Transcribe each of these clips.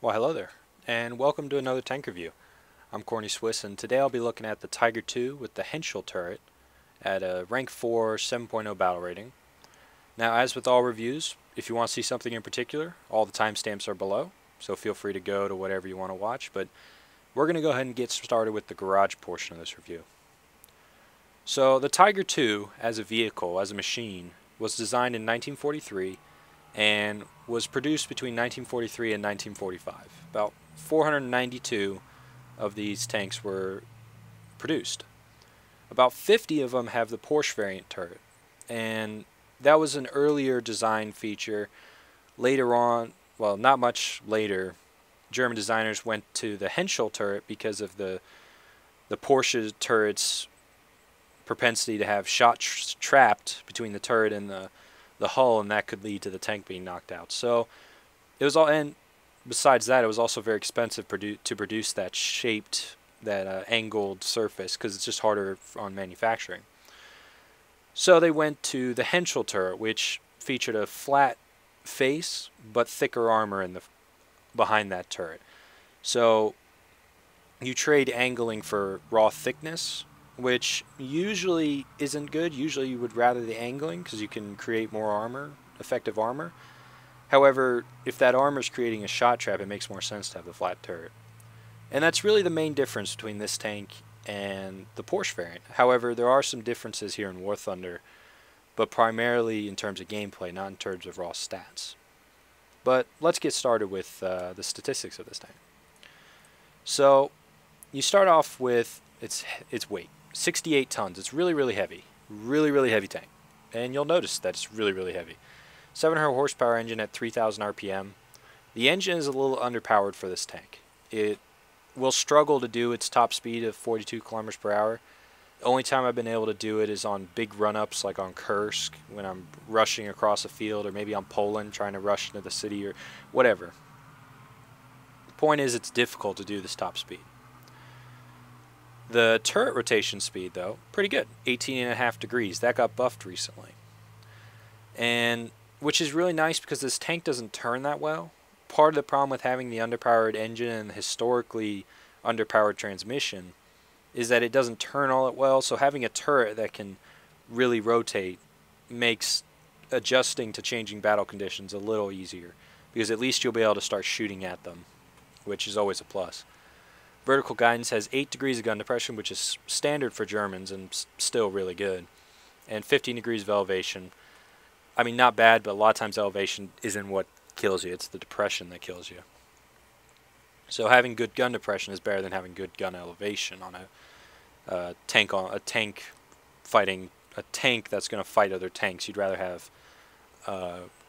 Well, hello there, and welcome to another tank review. I'm Corny Swiss, and today I'll be looking at the Tiger II with the Henschel turret at a rank 4 7.0 battle rating. Now, as with all reviews, if you want to see something in particular, all the timestamps are below, so feel free to go to whatever you want to watch, but we're going to go ahead and get started with the garage portion of this review. So, the Tiger II, as a vehicle, as a machine, was designed in 1943 and was produced between 1943 and 1945. About 492 of these tanks were produced. About 50 of them have the Porsche variant turret, and that was an earlier design feature. Later on, well, not much later, German designers went to the Henschel turret because of the Porsche turret's propensity to have shot trapped between the turret and the hull, and that could lead to the tank being knocked out. So it was all, and besides that, it was also very expensive to produce that shaped, that angled surface, because it's just harder on manufacturing. So they went to the Henschel turret, which featured a flat face but thicker armor behind that turret. So you trade angling for raw thickness, which usually isn't good. Usually you would rather the angling because you can create more armor, effective armor. However, if that armor is creating a shot trap, it makes more sense to have the flat turret. And that's really the main difference between this tank and the Porsche variant. However, there are some differences here in War Thunder, but primarily in terms of gameplay, not in terms of raw stats. But let's get started with the statistics of this tank. So you start off with its weight. 68 tons. It's really heavy. Really heavy tank. And you'll notice that it's really heavy. 700 horsepower engine at 3,000 RPM. The engine is a little underpowered for this tank. It will struggle to do its top speed of 42 kilometers per hour. The only time I've been able to do it is on big run-ups like on Kursk, when I'm rushing across a field, or maybe on Poland trying to rush into the city or whatever. The point is, it's difficult to do this top speed. The turret rotation speed, though, pretty good. 18.5 degrees. That got buffed recently. And which is really nice because this tank doesn't turn that well. Part of the problem with having the underpowered engine and historically underpowered transmission is that it doesn't turn all that well. So having a turret that can really rotate makes adjusting to changing battle conditions a little easier, because at least you'll be able to start shooting at them, which is always a plus. Vertical guidance has 8 degrees of gun depression, which is standard for Germans and still really good. And 15 degrees of elevation. I mean, not bad, but a lot of times elevation isn't what kills you. It's the depression that kills you. So having good gun depression is better than having good gun elevation on a tank that's going to fight other tanks. You'd rather have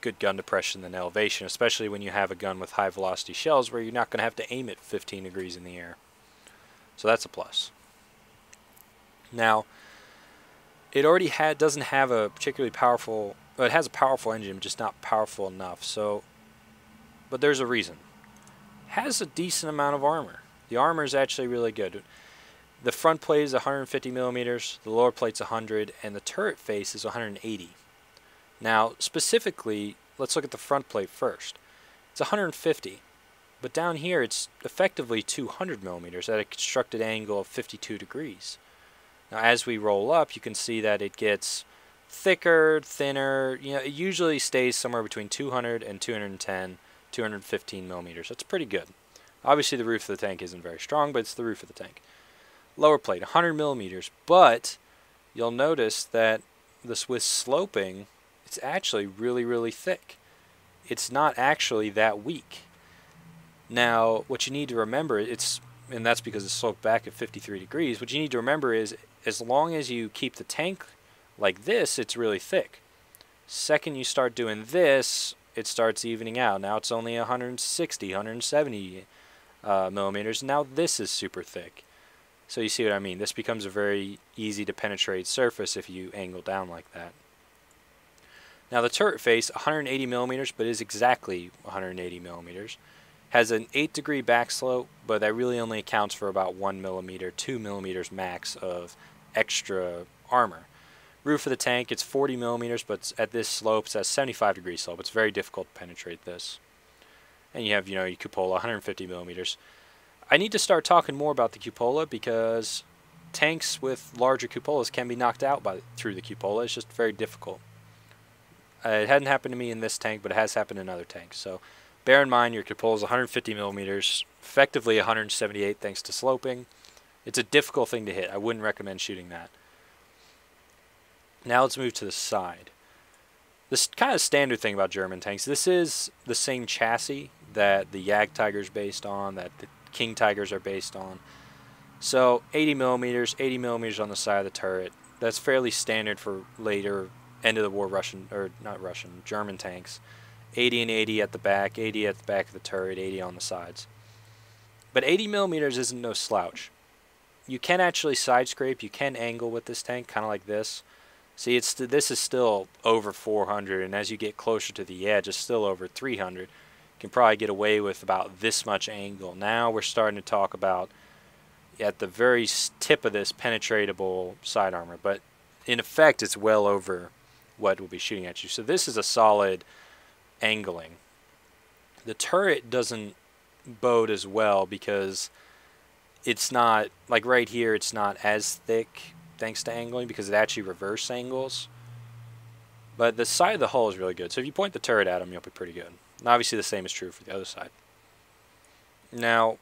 good gun depression than elevation, especially when you have a gun with high velocity shells where you're not going to have to aim it 15 degrees in the air. So that's a plus. Now, it already doesn't have a particularly powerful, well, it has a powerful engine, but just not powerful enough. So, but there's a reason. It has a decent amount of armor. The armor is actually really good. The front plate is 150 millimeters, the lower plate's 100, and the turret face is 180. Now, specifically, let's look at the front plate first. It's 150, but down here it's effectively 200 millimeters at a constructed angle of 52 degrees. Now, as we roll up, you can see that it gets thicker, thinner. You know, it usually stays somewhere between 200 and 210, 215 millimeters. That's pretty good. Obviously, the roof of the tank isn't very strong, but it's the roof of the tank. Lower plate, 100 millimeters, but you'll notice that the Swiss sloping, it's actually really thick. It's not actually that weak. Now, what you need to remember, and that's because it's sloped back at 53 degrees, what you need to remember is, as long as you keep the tank like this, it's really thick. Second you start doing this, it starts evening out. Now it's only 160, 170 millimeters. Now this is super thick. So you see what I mean? This becomes a very easy to penetrate surface if you angle down like that. Now the turret face, 180 millimeters, but is exactly 180 millimeters. Has an 8 degree back slope, but that really only accounts for about 1 millimeter, 2 millimeters max of extra armor. Roof of the tank, it's 40 millimeters, but at this slope, it's at 75 degree slope. It's very difficult to penetrate this. and you have, your cupola, 150 millimeters. I need to start talking more about the cupola because tanks with larger cupolas can be knocked out through the cupola. It's just very difficult. It hadn't happened to me in this tank, but it has happened in other tanks. So bear in mind your cupola is 150 millimeters, effectively 178 thanks to sloping. It's a difficult thing to hit. I wouldn't recommend shooting that. Now let's move to the side. This kind of standard thing about German tanks, this is the same chassis that the Jag Tiger is based on, that the King Tigers are based on. So 80 millimeters on the side of the turret. That's fairly standard for later end of the war German tanks. 80 and 80 at the back, 80 at the back of the turret, 80 on the sides. But 80 millimeters isn't no slouch. You can actually side scrape, you can angle with this tank, kind of like this. See, this is still over 400, and as you get closer to the edge, it's still over 300. You can probably get away with about this much angle. Now we're starting to talk about, at the very tip of this, penetratable side armor. But in effect, it's well over what will be shooting at you. So this is a solid angling. The turret doesn't bode as well because it's not, like right here, it's not as thick thanks to angling because it actually reverse angles. But the side of the hull is really good. So if you point the turret at them, you'll be pretty good. And obviously the same is true for the other side. Now,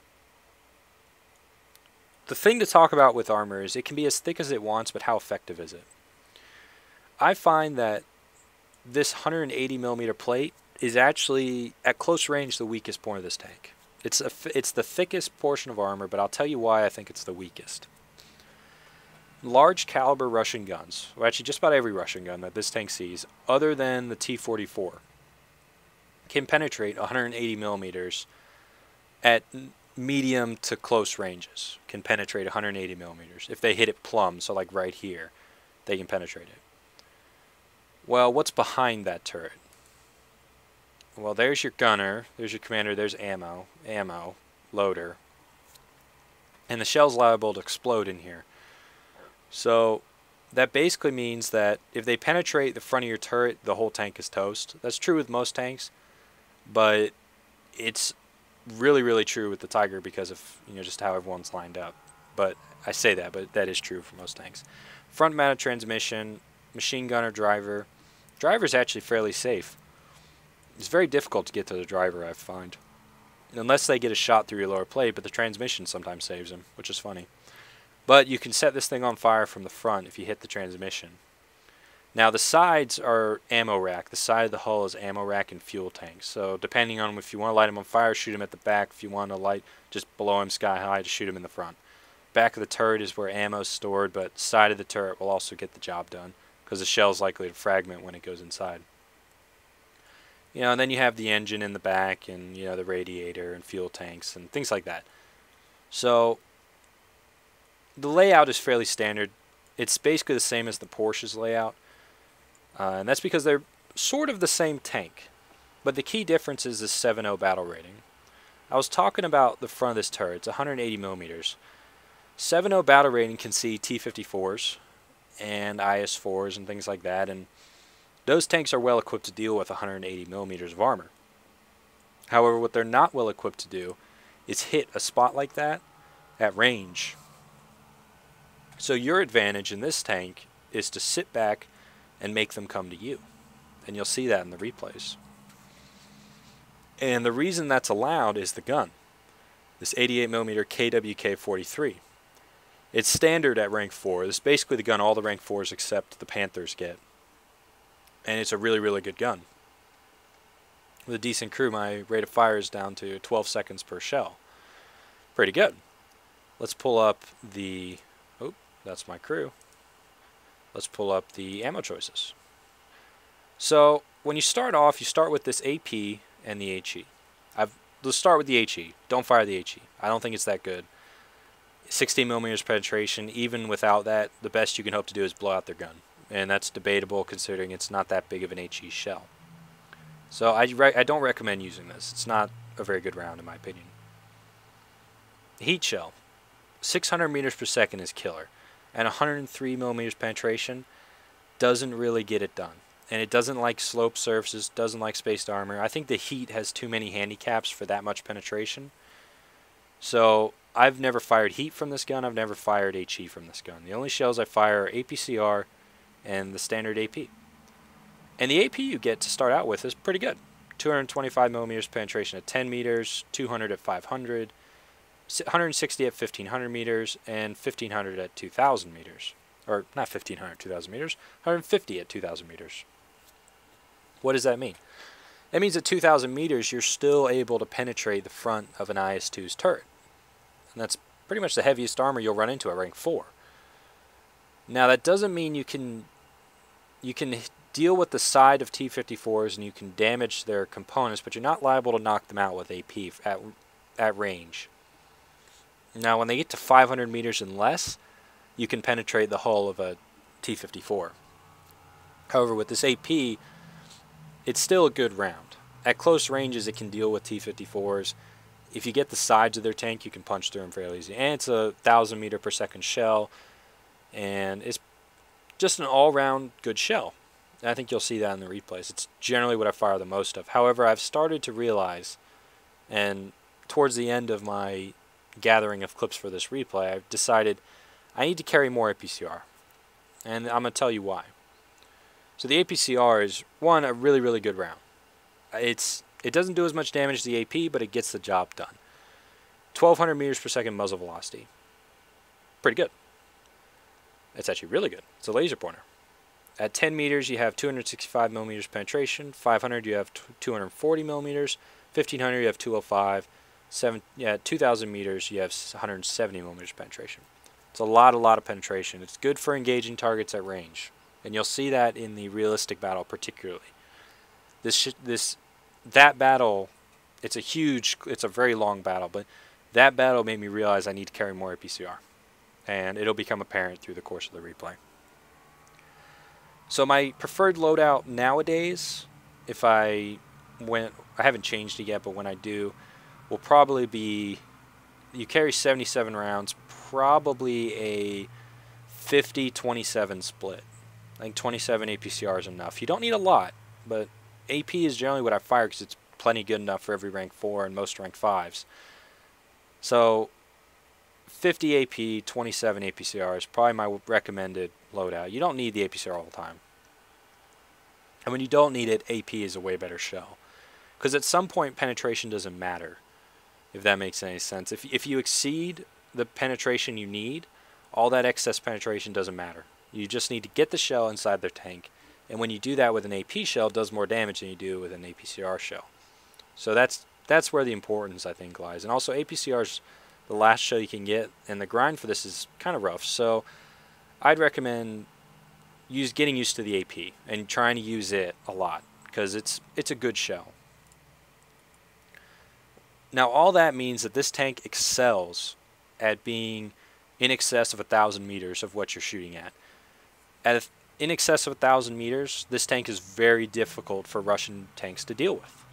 the thing to talk about with armor is it can be as thick as it wants, but how effective is it? I find that this 180 millimeter plate is actually, at close range, the weakest point of this tank. It's the thickest portion of armor, but I'll tell you why I think it's the weakest. Large caliber Russian guns, well, actually just about every Russian gun that this tank sees, other than the T-44, can penetrate 180 millimeters at medium to close ranges. Can penetrate 180 millimeters. If they hit it plumb, so like right here, they can penetrate it. Well, what's behind that turret? Well, there's your gunner, there's your commander, there's ammo, loader, and the shell's liable to explode in here. So that basically means that if they penetrate the front of your turret, the whole tank is toast. That's true with most tanks, but it's really, really true with the Tiger because of just how everyone's lined up. But I say that, but that is true for most tanks. Front mounted transmission, machine gunner, driver. Driver's actually fairly safe. It's very difficult to get to the driver, I find, unless they get a shot through your lower plate, but the transmission sometimes saves them, which is funny. But you can set this thing on fire from the front if you hit the transmission. Now the sides are ammo rack. The side of the hull is ammo rack and fuel tanks. So depending on if you want to light them on fire, shoot them at the back. If you want to light just below them sky high, just shoot them in the front. Back of the turret is where ammo is stored, but side of the turret will also get the job done because the shell is likely to fragment when it goes inside. And then you have the engine in the back and the radiator and fuel tanks and things like that. So the layout is fairly standard. It's basically the same as the Porsche's layout. And that's because they're sort of the same tank. But the key difference is the 7.0 battle rating. I was talking about the front of this turret. It's 180 millimeters. 7.0 battle rating can see T-54s and IS-4s and things like that. And those tanks are well equipped to deal with 180 millimeters of armor. However, what they're not well equipped to do is hit a spot like that at range. So your advantage in this tank is to sit back and make them come to you. And you'll see that in the replays. And the reason that's allowed is the gun. This 88mm KWK-43. It's standard at rank 4. This is basically the gun all the rank 4s except the Panthers get. And it's a really, really good gun. With a decent crew, my rate of fire is down to 12 seconds per shell. Pretty good. Let's pull up the... Oh, that's my crew. Let's pull up the ammo choices. So, when you start off, you start with this AP and the HE. Let's start with the HE. Don't fire the HE. I don't think it's that good. 16mm penetration, even without that, the best you can hope to do is blow out their gun. And that's debatable considering it's not that big of an HE shell. So I don't recommend using this. It's not a very good round in my opinion. Heat shell. 600 meters per second is killer. And 103mm penetration doesn't really get it done. and it doesn't like sloped surfaces, doesn't like spaced armor. I think the heat has too many handicaps for that much penetration. So I've never fired heat from this gun. I've never fired HE from this gun. The only shells I fire are APCR and the standard AP. And the AP you get to start out with is pretty good. 225 millimeters penetration at 10 meters, 200 at 500, 160 at 1500 meters, and 1500 at 2000 meters. Or not 1500, 2000 meters, 150 at 2000 meters. What does that mean? That means at 2,000 meters, you're still able to penetrate the front of an IS-2's turret. And that's pretty much the heaviest armor you'll run into at rank 4. Now, that doesn't mean you can deal with the side of T-54s and you can damage their components, but you're not liable to knock them out with AP at range. Now, when they get to 500 meters and less, you can penetrate the hull of a T-54. However, with this AP, it's still a good round. At close ranges, it can deal with T-54s. If you get the sides of their tank, you can punch through them fairly easy. And it's a 1,000 meter per second shell, and it's just an all-round good shell. And I think you'll see that in the replays. It's generally what I fire the most of. However, I've started to realize, and towards the end of my gathering of clips for this replay, I've decided I need to carry more APCR. And I'm going to tell you why. So the APCR is, one, a really, really good round. It doesn't do as much damage as the AP, but it gets the job done. 1,200 meters per second muzzle velocity. Pretty good. It's actually really good. It's a laser pointer. At 10 meters, you have 265 millimeters penetration. 500, you have 240 millimeters. 1,500, you have 205. 2,000 meters, you have 170 millimeters penetration. It's a lot of penetration. It's good for engaging targets at range. And you'll see that in the realistic battle particularly. That battle, it's a very long battle, but that battle made me realize I need to carry more APCR. And it'll become apparent through the course of the replay. So my preferred loadout nowadays, I haven't changed it yet, but when I do, will probably be, you carry 77 rounds, probably a 50-27 split. I think 27 APCR is enough. You don't need a lot, but AP is generally what I fire because it's plenty good enough for every rank 4 and most rank 5s. So 50 AP, 27 APCR is probably my recommended loadout. You don't need the APCR all the time. And when you don't need it, AP is a way better shell. Because at some point, penetration doesn't matter, if that makes any sense. If you exceed the penetration you need, all that excess penetration doesn't matter. You just need to get the shell inside their tank. And when you do that with an AP shell, it does more damage than you do with an APCR shell. So that's where the importance, I think, lies. And also, APCR is the last shell you can get, and the grind for this is kind of rough. So I'd recommend getting used to the AP and trying to use it a lot because it's a good shell. Now, all that means that this tank excels at being in excess of 1,000 meters of what you're shooting at. In excess of 1,000 meters, this tank is very difficult for Russian tanks to deal with.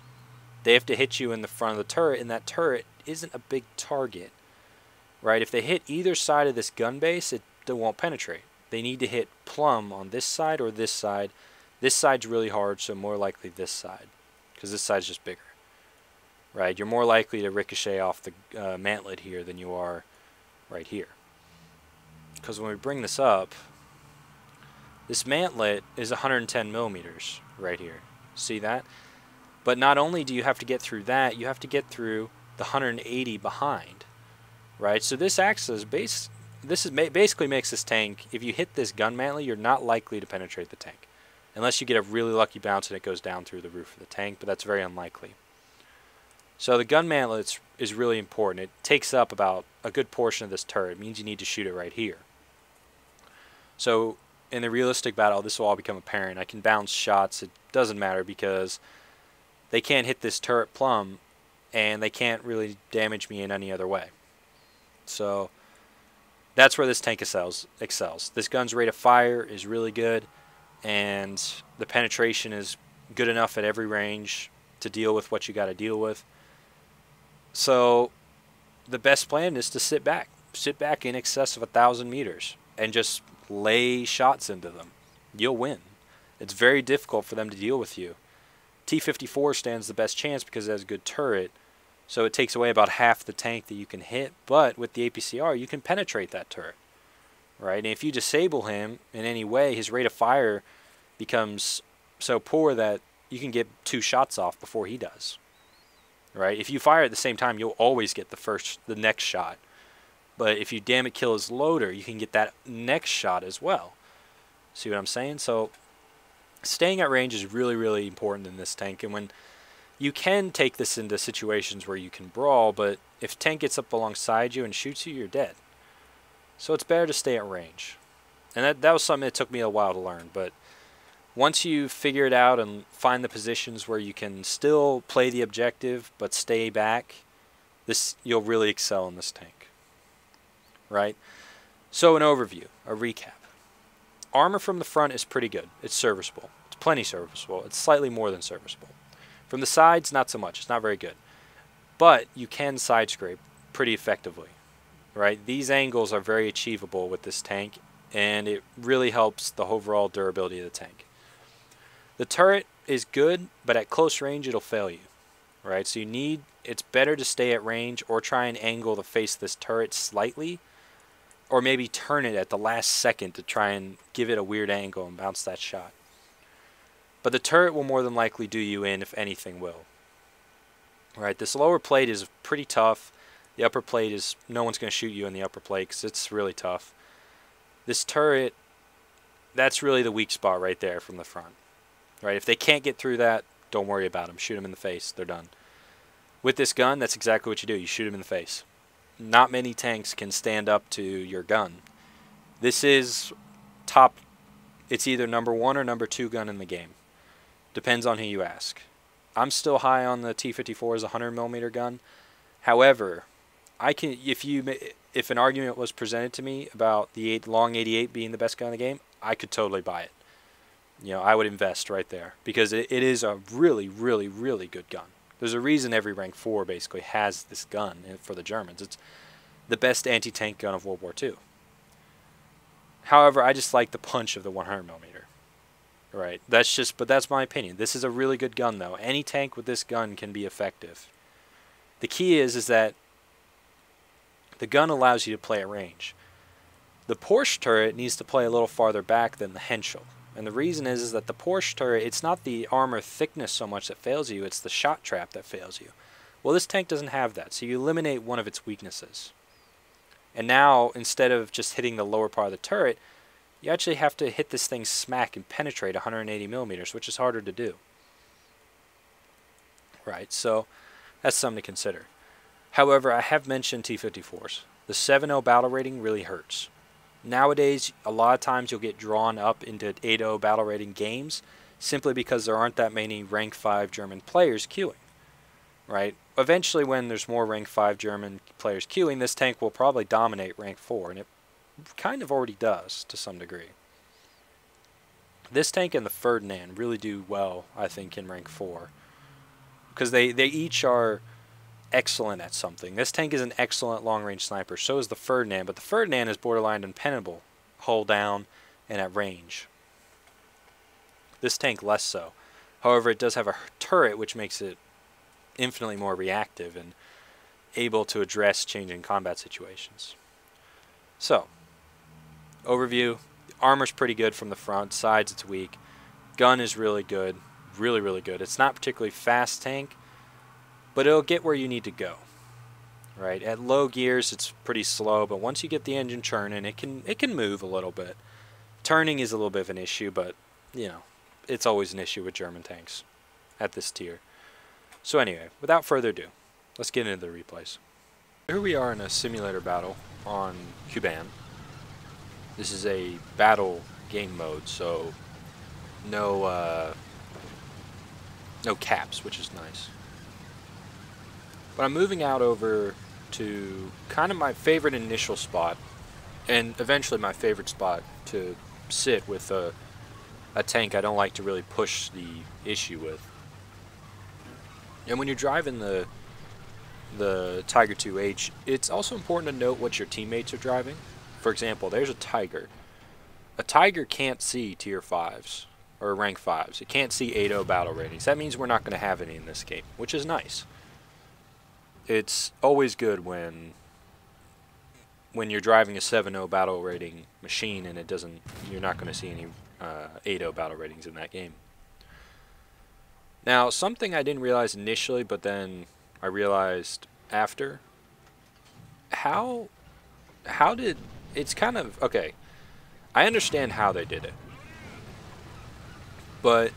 They have to hit you in the front of the turret, and that turret isn't a big target, right? If they hit either side of this gun base, it won't penetrate. They need to hit plumb on this side or this side. This side's really hard, so more likely this side, because this side's just bigger, right? You're more likely to ricochet off the mantlet here than you are right here. Because when we bring this up, this mantlet is 110 millimeters right here. See that? But not only do you have to get through that, you have to get through the 180 behind, right? So this acts as basically makes this tank, if you hit this gun mantlet, you're not likely to penetrate the tank. Unless you get a really lucky bounce and it goes down through the roof of the tank, but that's very unlikely. So the gun mantlet is really important. It takes up about a good portion of this turret. It means you need to shoot it right here. So in the realistic battle, this will all become apparent. I can bounce shots. It doesn't matter because they can't hit this turret plumb, and they can't really damage me in any other way. So that's where this tank excels. This gun's rate of fire is really good, and the penetration is good enough at every range to deal with what you got to deal with. So the best plan is to sit back in excess of 1,000 meters and just lay shots into them. You'll win. It's very difficult for them to deal with you. T-54 stands the best chance because it has a good turret, so it takes away about half the tank that you can hit, but with the APCR you can penetrate that turret, right? And if you disable him in any way, his rate of fire becomes so poor that you can get 2 shots off before he does, right? If you fire at the same time, you'll always get the next shot, but if you damn it kill his loader, you can get that next shot as well. See what I'm saying? So staying at range is really, really important in this tank, and when you can take this into situations where you can brawl, but if tank gets up alongside you and shoots you, you're dead. So it's better to stay at range. And that was something that took me a while to learn, but once you figure it out and find the positions where you can still play the objective but stay back, you'll really excel in this tank. Right? So an overview, a recap. Armor from the front is pretty good. It's serviceable. It's plenty serviceable. It's slightly more than serviceable. From the sides, not so much. It's not very good. But you can side scrape pretty effectively. Right? These angles are very achievable with this tank, and it really helps the overall durability of the tank. The turret is good, but at close range it'll fail you. Right? So it's better to stay at range or try and angle the face of this turret slightly, or maybe turn it at the last second to try and give it a weird angle and bounce that shot. But the turret will more than likely do you in, if anything will. Right, this lower plate is pretty tough. The upper plate is, no one's going to shoot you in the upper plate because it's really tough. This turret, that's really the weak spot right there from the front. Right, if they can't get through that, don't worry about them. Shoot them in the face. They're done. With this gun, that's exactly what you do. You shoot them in the face. Not many tanks can stand up to your gun. This is top, it's either number 1 or number 2 gun in the game. Depends on who you ask. I'm still high on the T-54 as a 100mm gun. However, if an argument was presented to me about the long 88 being the best gun in the game, I could totally buy it. You know, I would invest right there because it is a really, really, really good gun. There's a reason every rank 4 basically has this gun for the Germans. It's the best anti-tank gun of World War II. However, I just like the punch of the 100mm. Right, but that's my opinion. This is a really good gun though. Any tank with this gun can be effective. The key is that the gun allows you to play at range. The Porsche turret needs to play a little farther back than the Henschel. And the reason is that the Porsche turret, it's not the armor thickness so much that fails you, it's the shot trap that fails you. Well, this tank doesn't have that, so you eliminate one of its weaknesses. And now, instead of just hitting the lower part of the turret, you actually have to hit this thing smack and penetrate 180mm, which is harder to do. Right, so that's something to consider. However, I have mentioned T-54s. The 7.0 battle rating really hurts. Nowadays, a lot of times you'll get drawn up into 8.0 battle rating games simply because there aren't that many rank 5 German players queuing. Right? Eventually, when there's more rank 5 German players queuing, this tank will probably dominate rank 4, and it kind of already does to some degree. This tank and the Ferdinand really do well, I think, in rank 4 because they each are excellent at something. This tank is an excellent long-range sniper, so is the Ferdinand, but the Ferdinand is borderline impenetrable, hull down, and at range. This tank less so. However, it does have a turret which makes it infinitely more reactive and able to address changing combat situations. So, overview, armor's pretty good from the front, sides it's weak. Gun is really good, really, really good. It's not particularly fast tank, but it'll get where you need to go. Right? At low gears it's pretty slow, but once you get the engine churning, it can move a little bit. Turning is a little bit of an issue, but you know, it's always an issue with German tanks at this tier. So anyway, without further ado, let's get into the replays. Here we are in a simulator battle on Kuban. This is a battle game mode, so no caps, which is nice. But I'm moving out over to kind of my favorite initial spot, and eventually my favorite spot to sit with a tank I don't like to really push the issue with. And when you're driving the Tiger IIs, it's also important to note what your teammates are driving. For example, there's a Tiger. A Tiger can't see tier 5s. or rank 5s. It can't see 8.0 battle ratings. That means we're not going to have any in this game, which is nice. It's always good when you're driving a 7.0 battle rating machine and you're not going to see any 8.0 battle ratings in that game. Now, something I didn't realize initially, but then I realized after, how did, it's kind of, okay, I understand how they did it, but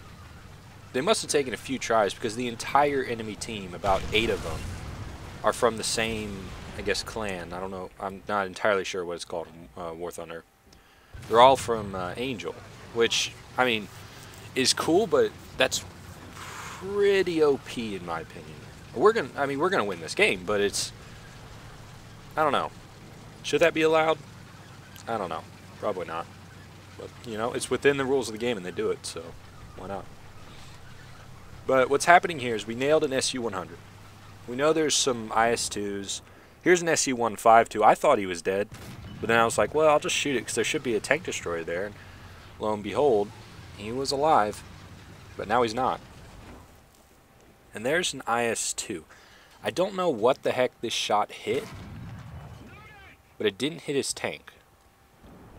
they must have taken a few tries, because the entire enemy team, about 8 of them, are from the same, I guess, clan. I don't know, I'm not entirely sure what it's called in War Thunder. They're all from Angel, which, I mean, is cool, but that's pretty OP in my opinion. We're gonna win this game, but it's, I don't know. Should that be allowed? I don't know. Probably not. But, you know, it's within the rules of the game and they do it, so why not? But what's happening here is we nailed an SU-100. We know there's some IS-2s. Here's an SU-152. I thought he was dead, but then I was like, well, I'll just shoot it because there should be a tank destroyer there. And lo and behold, he was alive, but now he's not. And there's an IS-2. I don't know what the heck this shot hit, but it didn't hit his tank.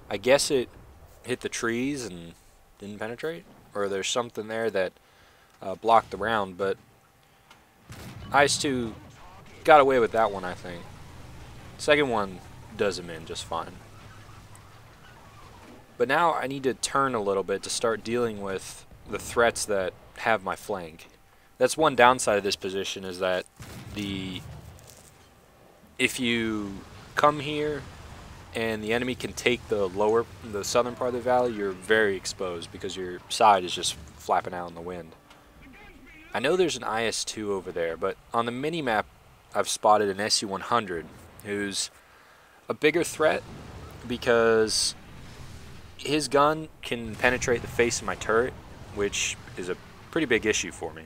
I guess it hit the trees and didn't penetrate, or there's something there that blocked the round, but IS-2 got away with that one, I think. Second one does him in just fine. But now I need to turn a little bit to start dealing with the threats that have my flank. That's one downside of this position, is that if you come here and the enemy can take the southern part of the valley, you're very exposed because your side is just flapping out in the wind. I know there's an IS-2 over there, but on the mini-map I've spotted an SU-100 who's a bigger threat because his gun can penetrate the face of my turret, which is a pretty big issue for me.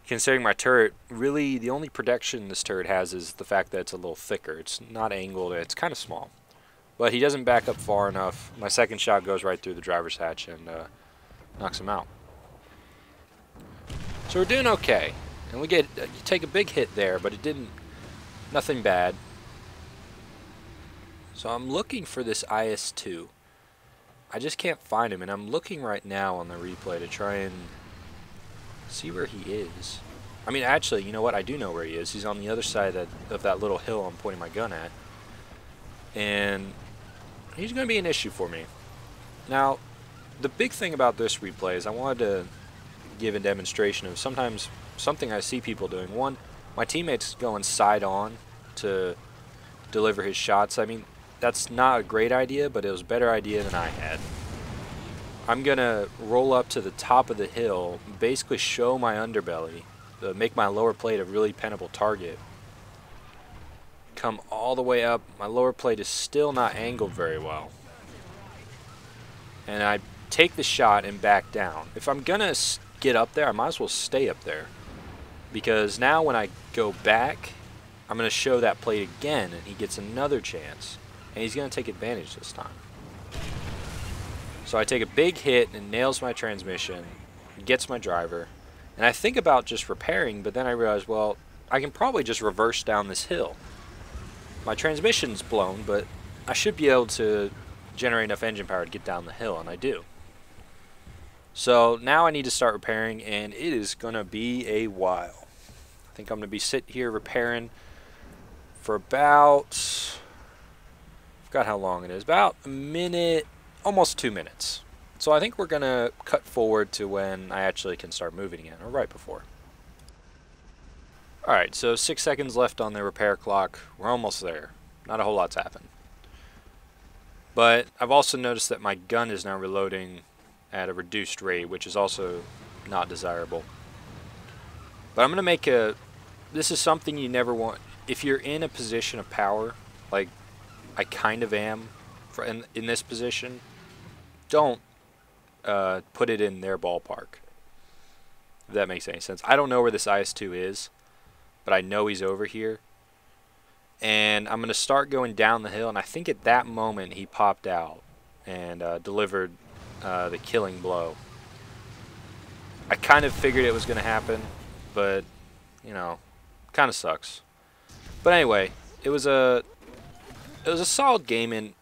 Considering my turret, really the only protection this turret has is the fact that it's a little thicker. It's not angled, it's kind of small. But he doesn't back up far enough. My second shot goes right through the driver's hatch and knocks him out. So we're doing okay. And we you take a big hit there, but it didn't, nothing bad. So I'm looking for this IS-2. I just can't find him, and I'm looking right now on the replay to try and see where he is. I mean, actually, you know what? I do know where he is. He's on the other side of that little hill I'm pointing my gun at. And he's going to be an issue for me. Now, the big thing about this replay is I wanted to give a demonstration of sometimes something I see people doing. One, my teammate's going side on to deliver his shots. I mean, that's not a great idea, but it was a better idea than I had. I'm going to roll up to the top of the hill, basically show my underbelly, make my lower plate a really pinnable target. Come all the way up. My lower plate is still not angled very well. And I take the shot and back down. If I'm going to get up there, I might as well stay up there. Because now when I go back, I'm going to show that plate again, and he gets another chance. And he's going to take advantage this time. So I take a big hit and nails my transmission, gets my driver, and I think about just repairing, but then I realize, well, I can probably just reverse down this hill. My transmission's blown, but I should be able to generate enough engine power to get down the hill, and I do. So now I need to start repairing, and it is going to be a while. I think I'm going to be sitting here repairing for about, I forgot how long it is, about a minute, almost 2 minutes. So I think we're going to cut forward to when I actually can start moving again, or right before. Alright, so 6 seconds left on the repair clock. We're almost there. Not a whole lot's happened. But I've also noticed that my gun is now reloading at a reduced rate, which is also not desirable. But I'm going to make this is something you never want. If you're in a position of power, like I kind of am in this position, don't put it in their ballpark. If that makes any sense. I don't know where this IS-2 is, but I know he's over here. And I'm going to start going down the hill, and I think at that moment he popped out and delivered the killing blow. I kind of figured it was going to happen, but, you know, kind of sucks. But anyway, it was a solid game, and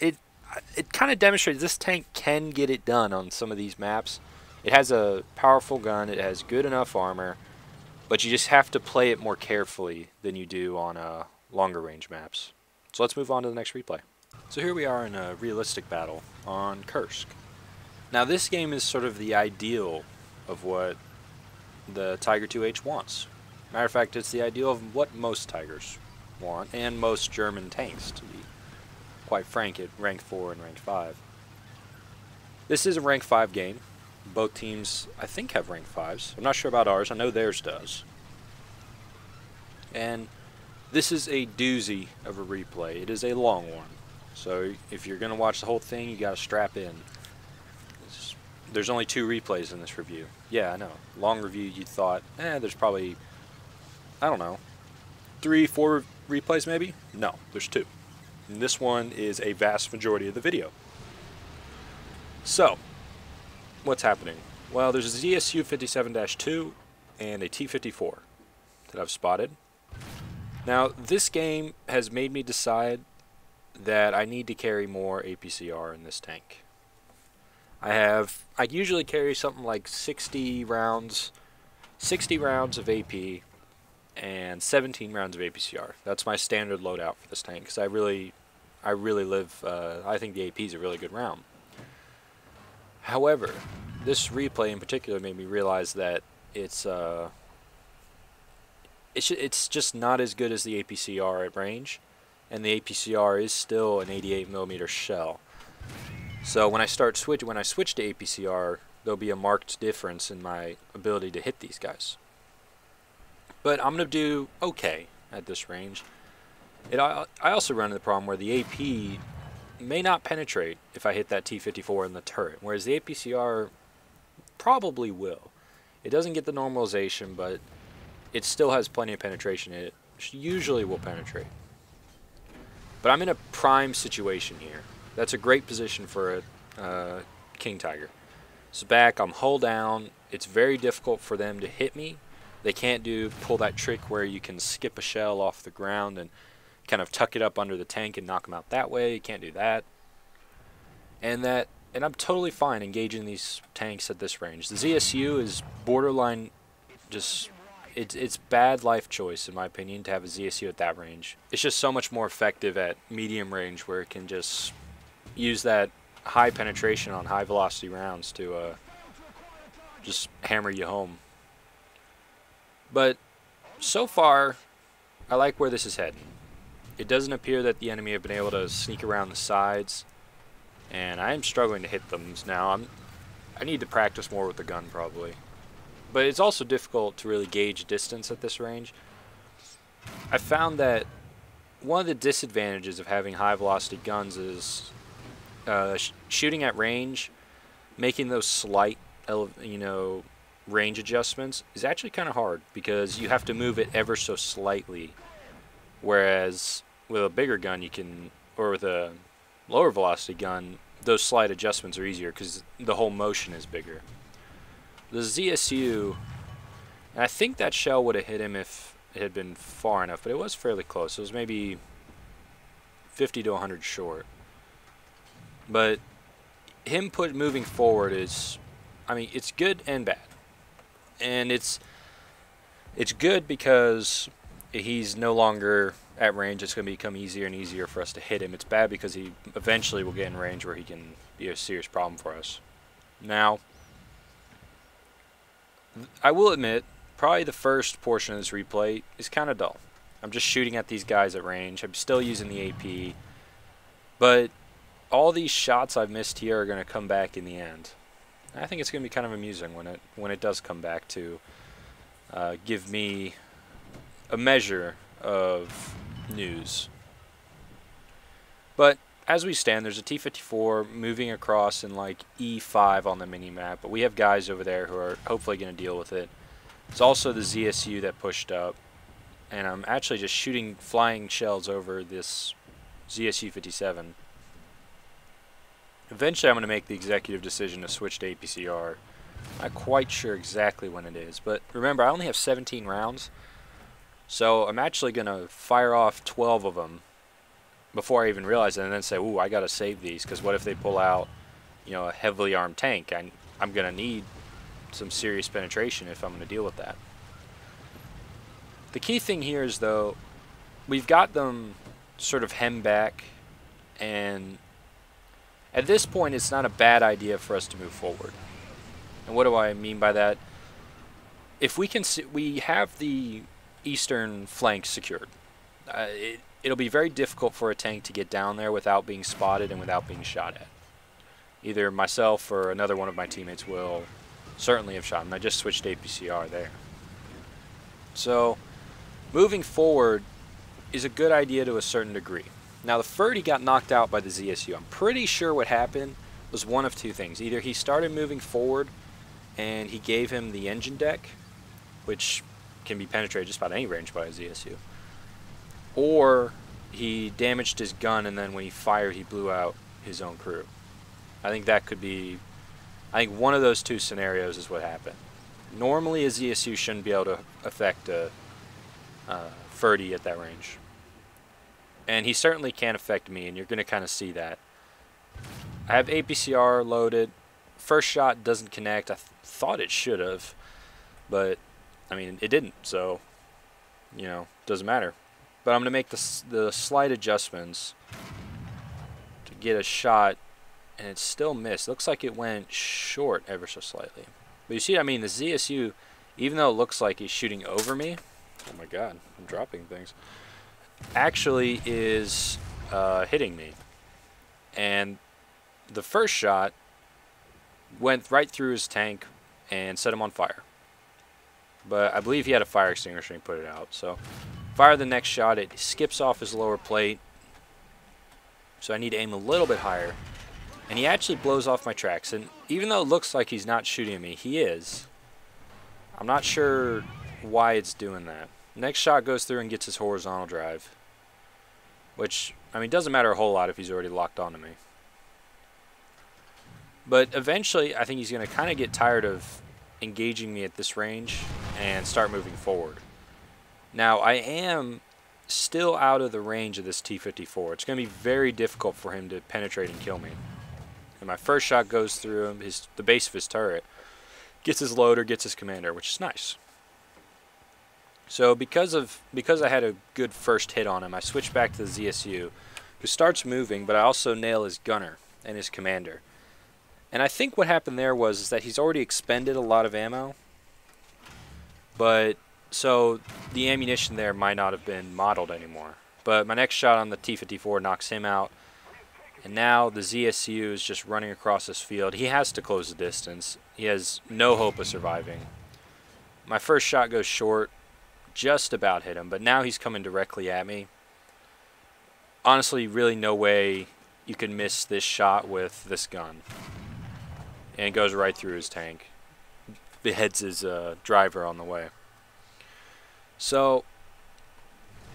it kind of demonstrated this tank can get it done on some of these maps. It has a powerful gun, it has good enough armor, but you just have to play it more carefully than you do on longer range maps. So let's move on to the next replay. So here we are in a realistic battle on Kursk. Now this game is sort of the ideal of what the Tiger IIs wants. Matter of fact, it's the ideal of what most Tigers want, and most German tanks, to be quite frank, at rank 4 and rank 5. This is a rank 5 game. Both teams, I think, have rank 5s. I'm not sure about ours. I know theirs does. And this is a doozy of a replay. It is a long one. So if you're going to watch the whole thing, you got to strap in. There's only 2 replays in this review. Yeah, I know. Long review, you thought, there's probably, I don't know, 3, 4 replays maybe? No, there's 2. And this one is a vast majority of the video. So, what's happening? Well, there's a ZSU 57-2 and a T-54 that I've spotted. Now, this game has made me decide that I need to carry more APCR in this tank. I usually carry something like 60 rounds of AP and 17 rounds of APCR. That's my standard loadout for this tank, because I really live, I think the AP is a really good round. However, this replay in particular made me realize that it's just not as good as the APCR at range, and the APCR is still an 88mm shell. So when I switch to APCR, there'll be a marked difference in my ability to hit these guys. But I'm going to do okay at this range. I also run into the problem where the AP may not penetrate if I hit that T-54 in the turret, whereas the APCR probably will. It doesn't get the normalization, but it still has plenty of penetration. It usually will penetrate. But I'm in a prime situation here. That's a great position for a King Tiger. So back, I'm hull down. It's very difficult for them to hit me. They can't pull that trick where you can skip a shell off the ground and kind of tuck it up under the tank and knock them out that way. You can't do that. And I'm totally fine engaging these tanks at this range. The ZSU is borderline, just it's bad life choice in my opinion to have a ZSU at that range. It's just so much more effective at medium range, where it can just use that high penetration on high velocity rounds to just hammer you home. But so far, I like where this is heading. It doesn't appear that the enemy have been able to sneak around the sides, and I am struggling to hit them now. I need to practice more with the gun probably. But it's also difficult to really gauge distance at this range. I found that one of the disadvantages of having high velocity guns is shooting at range, making those slight range adjustments is actually kind of hard, because you have to move it ever so slightly, whereas with a bigger gun or with a lower velocity gun, those slight adjustments are easier because the whole motion is bigger. The ZSU, and I think that shell would have hit him if it had been far enough, but it was fairly close. It was maybe 50 to 100 short. But him moving forward is, it's good and bad. And it's good because he's no longer at range. It's going to become easier and easier for us to hit him. It's bad because he eventually will get in range where he can be a serious problem for us. Now, I will admit, probably the first portion of this replay is kind of dull. I'm just shooting at these guys at range. I'm still using the AP. But all these shots I've missed here are going to come back in the end. I think it's going to be kind of amusing when it does come back to give me a measure of news. But as we stand, there's a T-54 moving across in like E5 on the mini-map, but we have guys over there who are hopefully going to deal with it. It's also the ZSU that pushed up, and I'm actually just shooting flying shells over this ZSU 57. Eventually I'm going to make the executive decision to switch to APCR. Not quite sure exactly when it is, but remember I only have 17 rounds, so I'm actually going to fire off 12 of them before I even realize it, and then say, ooh, I got to save these, because what if they pull out, you know, a heavily armed tank? I'm going to need some serious penetration if I'm going to deal with that. The key thing here is, though, we've got them sort of hemmed back, and at this point it's not a bad idea for us to move forward. And what do I mean by that? If we can we have the eastern flank secured. It'll be very difficult for a tank to get down there without being spotted and without being shot at. Either myself or another one of my teammates will certainly have shot him. I just switched APCR there. So moving forward is a good idea to a certain degree. Now the Ferdy got knocked out by the ZSU. I'm pretty sure what happened was one of two things. Either he started moving forward and he gave him the engine deck, which can be penetrated just about any range by a ZSU, or he damaged his gun and then when he fired he blew out his own crew. I think that could be, I think one of those two scenarios is what happened. Normally a ZSU shouldn't be able to affect a Ferdy at that range. And he certainly can't affect me, and you're going to kind of see that. I have APCR loaded. First shot doesn't connect. I thought it should have, but I mean it didn't, so you know, doesn't matter. But I'm going to make the slight adjustments to get a shot, and it still missed. Looks like it went short ever so slightly. But you see what I mean? The ZSU, even though it looks like he's shooting over me, oh my god, I'm dropping things, actually is hitting me. And the first shot went right through his tank and set him on fire. But I believe he had a fire extinguisher and he put it out. So fire the next shot, it skips off his lower plate. So I need to aim a little bit higher. And he actually blows off my tracks. And even though it looks like he's not shooting at me, he is. I'm not sure why it's doing that. Next shot goes through and gets his horizontal drive. Which, I mean, doesn't matter a whole lot if he's already locked onto me. But eventually, I think he's going to kind of get tired of engaging me at this range and start moving forward. Now, I am still out of the range of this T-54. It's going to be very difficult for him to penetrate and kill me. And my first shot goes through him, the base of his turret, gets his loader, gets his commander, which is nice. So because I had a good first hit on him, I switched back to the ZSU, who starts moving, but I also nail his gunner and his commander. And I think what happened there was that he's already expended a lot of ammo, but so the ammunition there might not have been modeled anymore. But my next shot on the T-54 knocks him out, and now the ZSU is just running across this field. He has to close the distance. He has no hope of surviving. My first shot goes short, just about hit him, but now he's coming directly at me. Honestly, really no way you can miss this shot with this gun. And it goes right through his tank. Beheads his driver on the way. So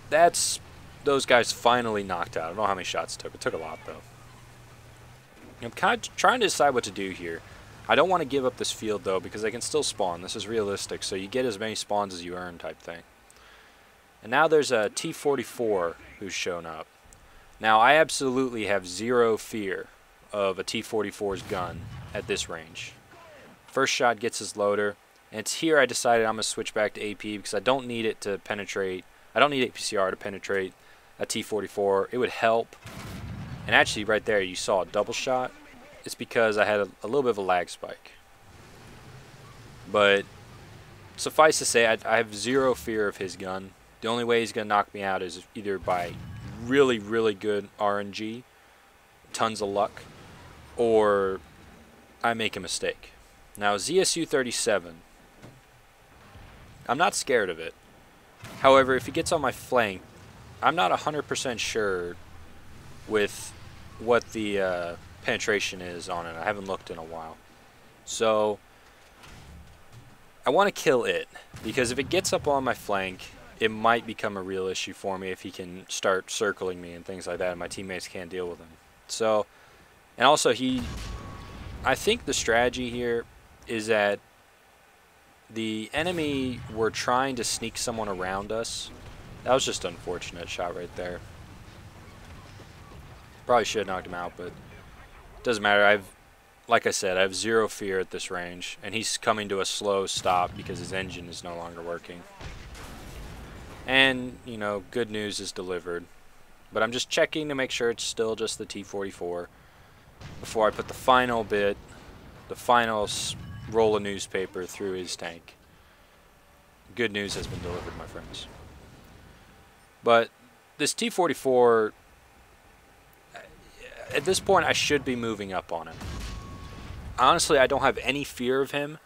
that's those guys finally knocked out. I don't know how many shots it took. It took a lot, though. I'm kind of trying to decide what to do here. I don't want to give up this field, though, because they can still spawn. This is realistic, so you get as many spawns as you earn type thing. And now there's a T-44 who's shown up. Now, I absolutely have zero fear of a T-44's gun at this range. First shot gets his loader, and it's here I decided I'm going to switch back to AP because I don't need it to penetrate. I don't need APCR to penetrate a T-44. It would help. And actually, right there, you saw a double shot. It's because I had a little bit of a lag spike. But suffice to say, I have zero fear of his gun. The only way he's going to knock me out is either by really, really good RNG, tons of luck, or I make a mistake. Now, ZSU-37, I'm not scared of it. However, if he gets on my flank, I'm not 100% sure with what the penetration is on it. I haven't looked in a while. So I want to kill it, because if it gets up on my flank, it might become a real issue for me if he can start circling me and things like that, and my teammates can't deal with him. So And also I think the strategy here is that the enemy were trying to sneak someone around us. That was just an unfortunate shot right there. Probably should have knocked him out, but it doesn't matter. Like I said, I have zero fear at this range, and he's coming to a slow stop because his engine is no longer working. And, you know, good news is delivered. But I'm just checking to make sure it's still just the T-44 before I put the final bit, the final roll of newspaper through his tank. Good news has been delivered, my friends. But this T-44, at this point, I should be moving up on him. Honestly, I don't have any fear of him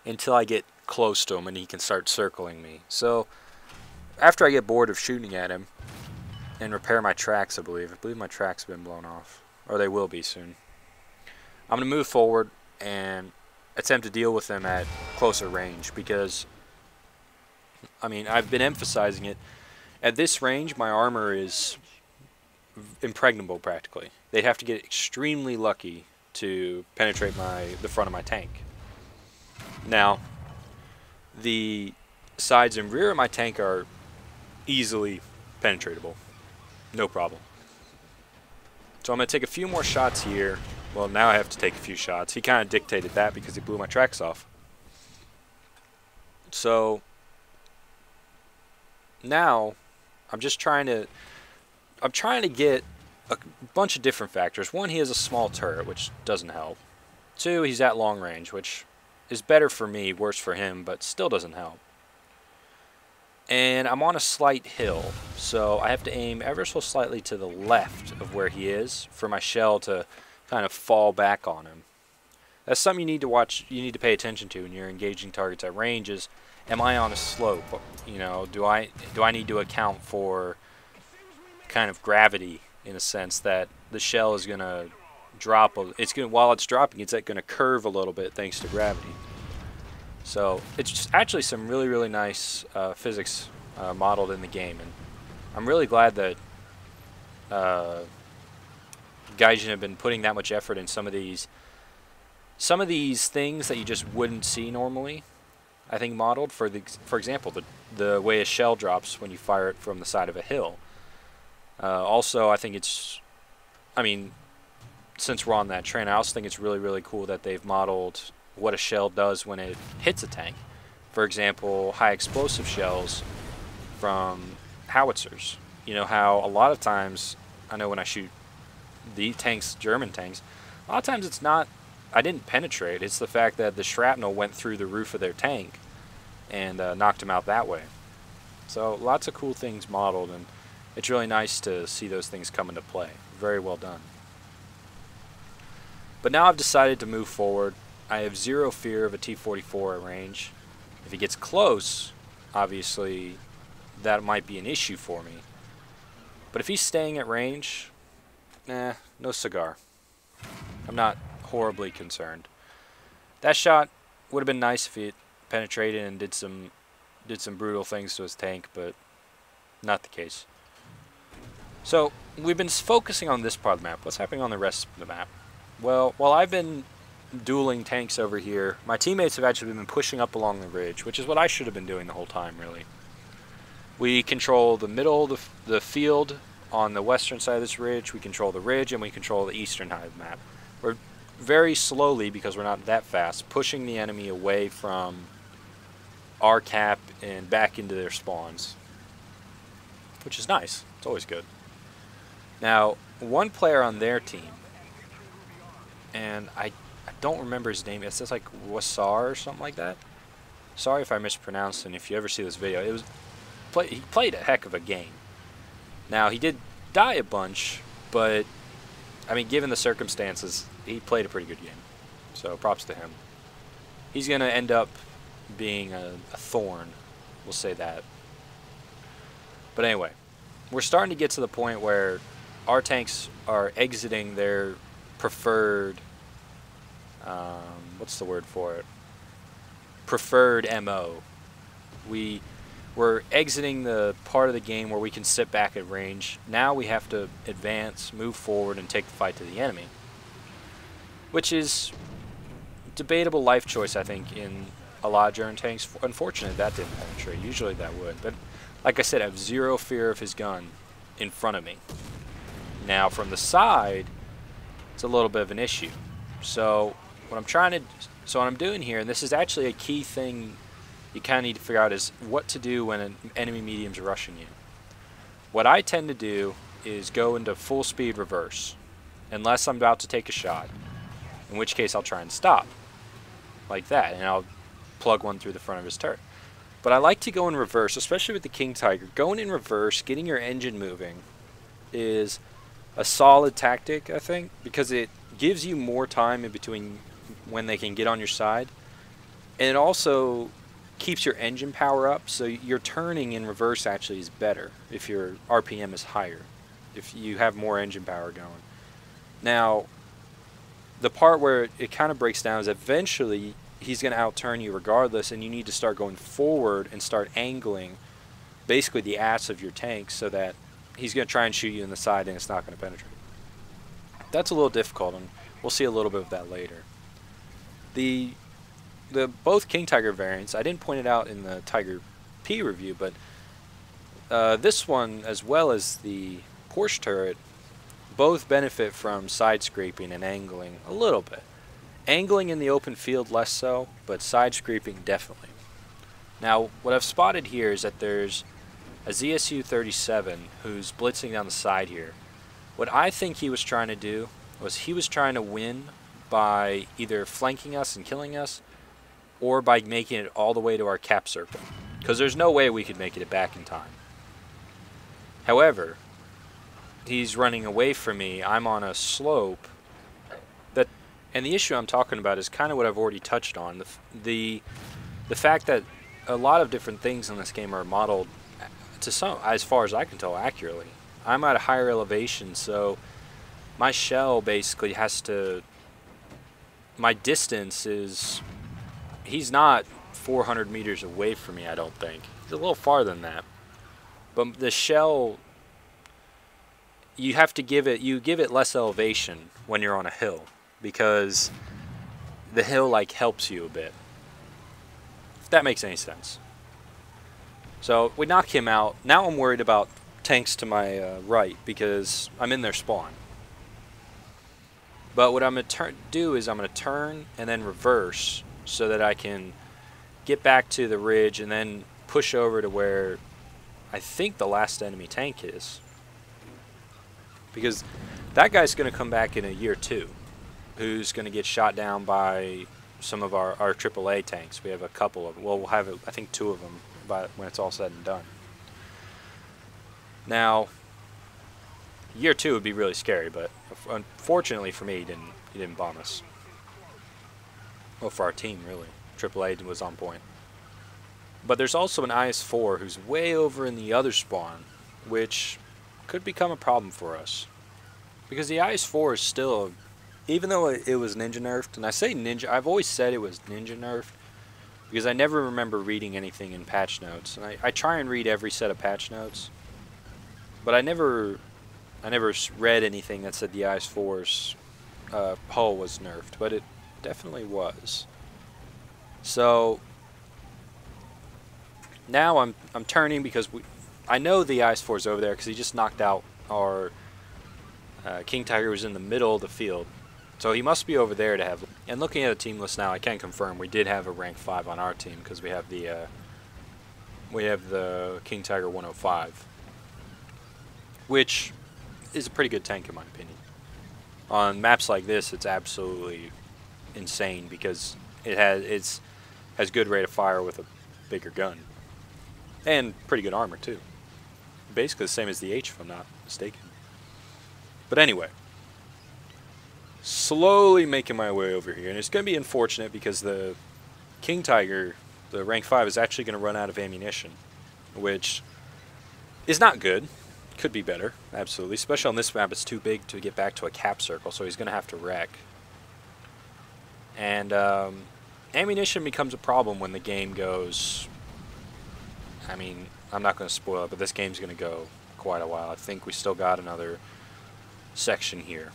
until I get close to him and he can start circling me. So, after I get bored of shooting at him and repair my tracks, I believe my tracks have been blown off. Or they will be soon. I'm going to move forward and attempt to deal with him at closer range because, I mean, I've been emphasizing it. At this range, my armor is impregnable practically. They'd have to get extremely lucky to penetrate the front of my tank. Now, the sides and rear of my tank are easily penetratable. No problem. So I'm going to take a few more shots here. Well, now I have to take a few shots. He kind of dictated that because he blew my tracks off. So now I'm trying to get a bunch of different factors. One, he has a small turret, which doesn't help. Two, he's at long range, which is better for me, worse for him, but still doesn't help. And I'm on a slight hill, so I have to aim ever so slightly to the left of where he is for my shell to kind of fall back on him. That's something you need to watch, you need to pay attention to when you're engaging targets at range is, am I on a slope? You know, do I need to account for kind of gravity in a sense that the shell is going to drop, while it's dropping, it's going to curve a little bit thanks to gravity. So it's just actually some really, really nice physics modeled in the game, and I'm really glad that Gaijin have been putting that much effort in some of these things that you just wouldn't see normally. I think modeled for example, the way a shell drops when you fire it from the side of a hill. Also, I think since we're on that train, I also think it's really, really cool that they've modeled what a shell does when it hits a tank. For example, high explosive shells from howitzers. You know how a lot of times, I know when I shoot the tanks, German tanks, a lot of times it's not, I didn't penetrate, it's the fact that the shrapnel went through the roof of their tank and knocked them out that way. So lots of cool things modeled, and it's really nice to see those things come into play. Very well done. But now I've decided to move forward. I have zero fear of a T-44 at range. If he gets close, obviously that might be an issue for me. But if he's staying at range, no cigar. I'm not horribly concerned. That shot would have been nice if it penetrated and did some brutal things to his tank, but not the case. So we've been focusing on this part of the map. What's happening on the rest of the map? Well, while I've been dueling tanks over here, my teammates have actually been pushing up along the ridge, which is what I should have been doing the whole time, really. We control the middle, the field on the western side of this ridge, we control the ridge, and we control the eastern side of the map. We're very slowly, because we're not that fast, pushing the enemy away from our cap and back into their spawns, which is nice. It's always good. Now, one player on their team, and I don't remember his name. It says like Wasar or something like that. Sorry if I mispronounced, and if you ever see this video, he played a heck of a game. Now, he did die a bunch, but I mean, given the circumstances, he played a pretty good game. So props to him. He's going to end up being a thorn, we'll say that. But anyway, we're starting to get to the point where our tanks are exiting their preferred, what's the word for it? Preferred MO. We're exiting the part of the game where we can sit back at range. Now we have to advance, move forward, and take the fight to the enemy. which is debatable life choice, I think, in a lot of German tanks. Unfortunately, that didn't penetrate. Usually that would. But like I said, I have zero fear of his gun in front of me. Now, from the side, it's a little bit of an issue. So what I'm doing here, and this is actually a key thing you kind of need to figure out, is what to do when an enemy medium's rushing you. What I tend to do is go into full speed reverse, unless I'm about to take a shot, in which case I'll try and stop, like that, and I'll plug one through the front of his turret. But I like to go in reverse, especially with the King Tiger. Going in reverse, getting your engine moving, is a solid tactic, I think, because it gives you more time in between when they can get on your side, and it also keeps your engine power up, so your turning in reverse actually is better if your RPM is higher, if you have more engine power going. Now, the part where it kind of breaks down is eventually he's going to outturn you regardless, and you need to start going forward and start angling basically the ass of your tank so that he's going to try and shoot you in the side and it's not going to penetrate. That's a little difficult, and we'll see a little bit of that later. The both King Tiger variants, I didn't point it out in the Tiger P review, but this one, as well as the Porsche turret, both benefit from side scraping and angling a little bit. Angling in the open field less so, but side scraping definitely. Now, what I've spotted here is that there's a ZSU-37 who's blitzing down the side here. What I think he was trying to do was he was trying to win by either flanking us and killing us, or by making it all the way to our cap circle, because there's no way we could make it back in time. However, he's running away from me. I'm on a slope, and the issue I'm talking about is kind of what I've already touched on. The fact that a lot of different things in this game are modeled to some, as far as I can tell, accurately. I'm at a higher elevation, so my shell basically has to, my distance is, he's not 400 meters away from me, I don't think. He's a little farther than that. But the shell, you have to give it less elevation when you're on a hill, because the hill like helps you a bit, if that makes any sense. So we knock him out. Now I'm worried about tanks to my right, because I'm in their spawn. But what I'm going to do is I'm going to turn and then reverse so that I can get back to the ridge and then push over to where I think the last enemy tank is. Because that guy's going to come back in a year too, who's going to get shot down by some of our AAA tanks. We have a couple of, well, we'll have, I think, 2 of them when it's all said and done. Now, year 2 would be really scary, but unfortunately for me, he didn't bomb us. Well, for our team, really. AAA was on point. But there's also an IS-4 who's way over in the other spawn, which could become a problem for us. Because the IS-4 is still, even though it was ninja nerfed, and I say ninja, I've always said it was ninja nerfed, because I never remember reading anything in patch notes. And I try and read every set of patch notes, but I never read anything that said the IS-4's hull was nerfed, but it definitely was. So now I'm turning, because I know the IS-4 is over there because he just knocked out our King Tiger, was in the middle of the field. So he must be over there to have. And looking at the team list now, I can confirm we did have a rank 5 on our team, because we have the King Tiger 105, which is a pretty good tank in my opinion. On maps like this, it's absolutely insane, because it has good rate of fire with a bigger gun, and pretty good armor too. Basically the same as the H, if I'm not mistaken. But anyway, slowly making my way over here, and it's going to be unfortunate because the King Tiger, the rank 5, is actually going to run out of ammunition, which is not good. Could be better, absolutely. Especially on this map, it's too big to get back to a cap circle, so he's going to have to wreck. And ammunition becomes a problem when the game goes, I mean, I'm not going to spoil it, but this game's going to go quite a while. I think we still got another section here.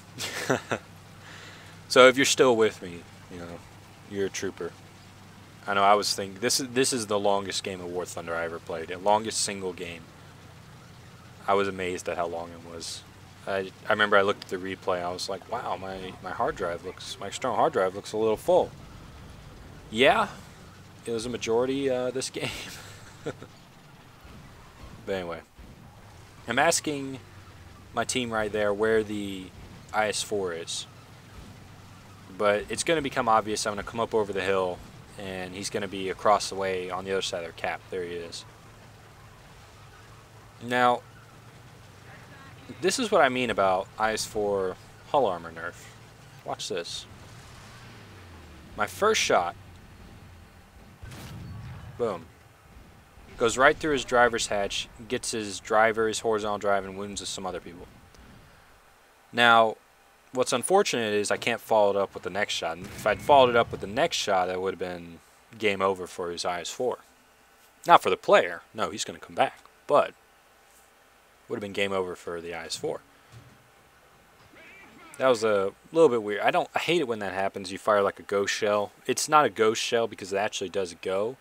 So if you're still with me, you know, you're a trooper. I know I was thinking, this is the longest game of War Thunder I ever played. The longest single game. I was amazed at how long it was. I remember I looked at the replay, I was like, wow, my external hard drive looks a little full. Yeah, it was a majority this game. But anyway, I'm asking my team right there where the IS-4 is. But it's going to become obvious. I'm going to come up over the hill, and he's going to be across the way on the other side of their cap. There he is. Now, this is what I mean about IS-4 hull armor nerf. Watch this. My first shot, boom, goes right through his driver's hatch, gets his driver, his horizontal drive, and wounds some other people. Now, what's unfortunate is I can't follow it up with the next shot. And if I'd followed it up with the next shot, that would have been game over for his IS-4. Not for the player. No, he's going to come back. But would have been game over for the IS-4. That was a little bit weird. I hate it when that happens. You fire like a ghost shell. It's not a ghost shell because it actually does go.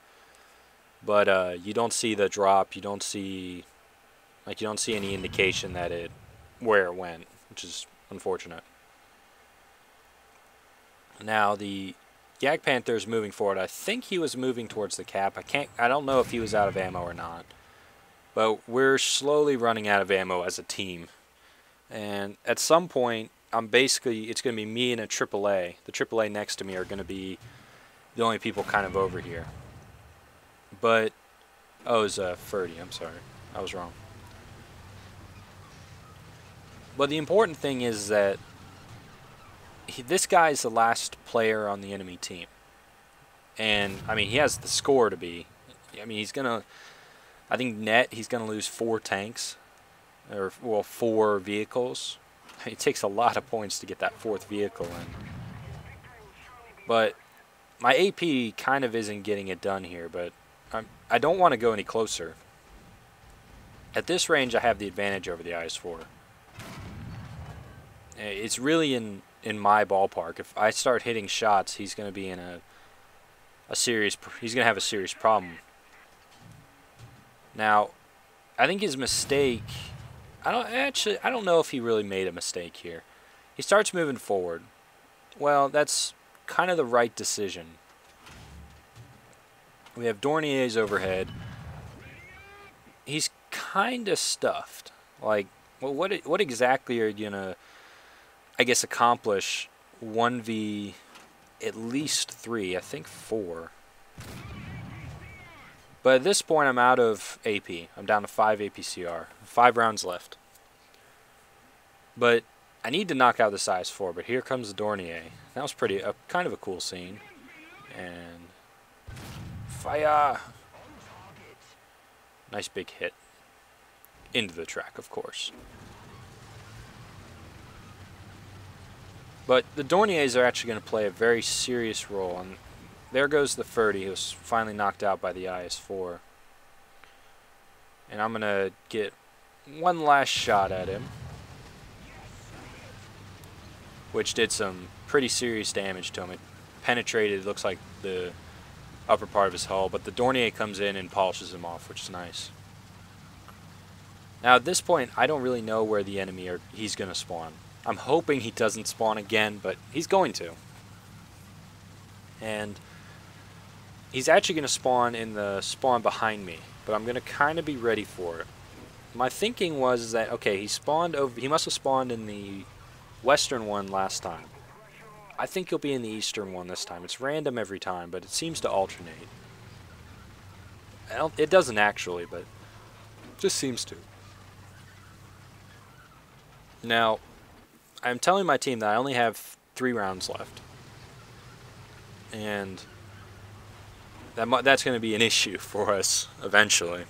But you don't see the drop. You don't see any indication that where it went, which is unfortunate. Now the Yak Panther is moving forward. I think he was moving towards the cap. I don't know if he was out of ammo or not. But we're slowly running out of ammo as a team. And at some point, it's going to be me and a AAA. The AAA next to me are going to be the only people kind of over here. But, oh, it was Ferdy. I'm sorry. I was wrong. But the important thing is that this guy's the last player on the enemy team. And, I mean, he has the score to be. I mean, he's going to, I think net, he's going to lose 4 tanks. Or, well, 4 vehicles. It takes a lot of points to get that 4th vehicle in. But my AP kind of isn't getting it done here, but I don't want to go any closer. At this range, I have the advantage over the IS-4. It's really in my ballpark. If I start hitting shots, he's going to be in he's going to have a serious problem. Now, I think his mistake, I don't know if he really made a mistake here. He starts moving forward. Well, that's kind of the right decision. We have Dorniers overhead. He's kind of stuffed. Like, well, what exactly are you gonna, I guess, accomplish 1v at least 3, I think 4. But at this point, I'm out of AP. I'm down to 5 APCR. 5 rounds left. But I need to knock out this IS-4, but here comes the Dornier. That was kind of a cool scene. And fire! Nice big hit. Into the track, of course. But the Dorniers are actually going to play a very serious role. And there goes the Ferdy, who was finally knocked out by the IS-4. And I'm going to get one last shot at him, which did some pretty serious damage to him. It penetrated, it looks like, the upper part of his hull, but the Dornier comes in and polishes him off, which is nice. Now at this point, I don't really know where the enemy he's going to spawn. I'm hoping he doesn't spawn again, but he's going to. And he's actually going to spawn in the spawn behind me, but I'm going to kind of be ready for it. My thinking was that, okay, he must have spawned in the western one last time. I think he'll be in the eastern one this time. It's random every time, but it seems to alternate. It doesn't actually, but it just seems to. Now, I'm telling my team that I only have 3 rounds left. And that's going to be an issue for us eventually.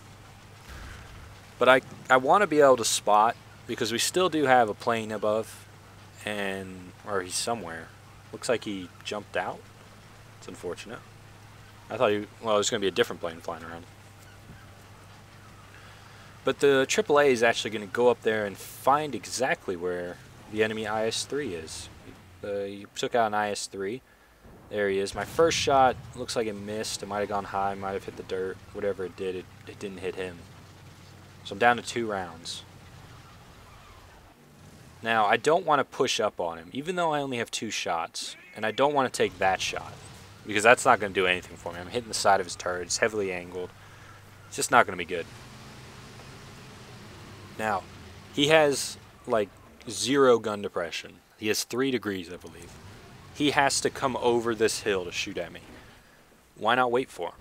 But I want to be able to spot, because we still do have a plane above, or he's somewhere. Looks like he jumped out. It's unfortunate. I thought there's going to be a different plane flying around. But the AAA is actually going to go up there and find exactly where the enemy IS-3 is. He took out an IS-3. There he is. My first shot looks like it missed. It might have gone high, might have hit the dirt. Whatever it did, it didn't hit him. So I'm down to 2 rounds. Now, I don't want to push up on him, even though I only have 2 shots. And I don't want to take that shot, because that's not going to do anything for me. I'm hitting the side of his turret. It's heavily angled. It's just not going to be good. Now, he has, like, 0 gun depression. He has 3 degrees, I believe. He has to come over this hill to shoot at me. Why not wait for him?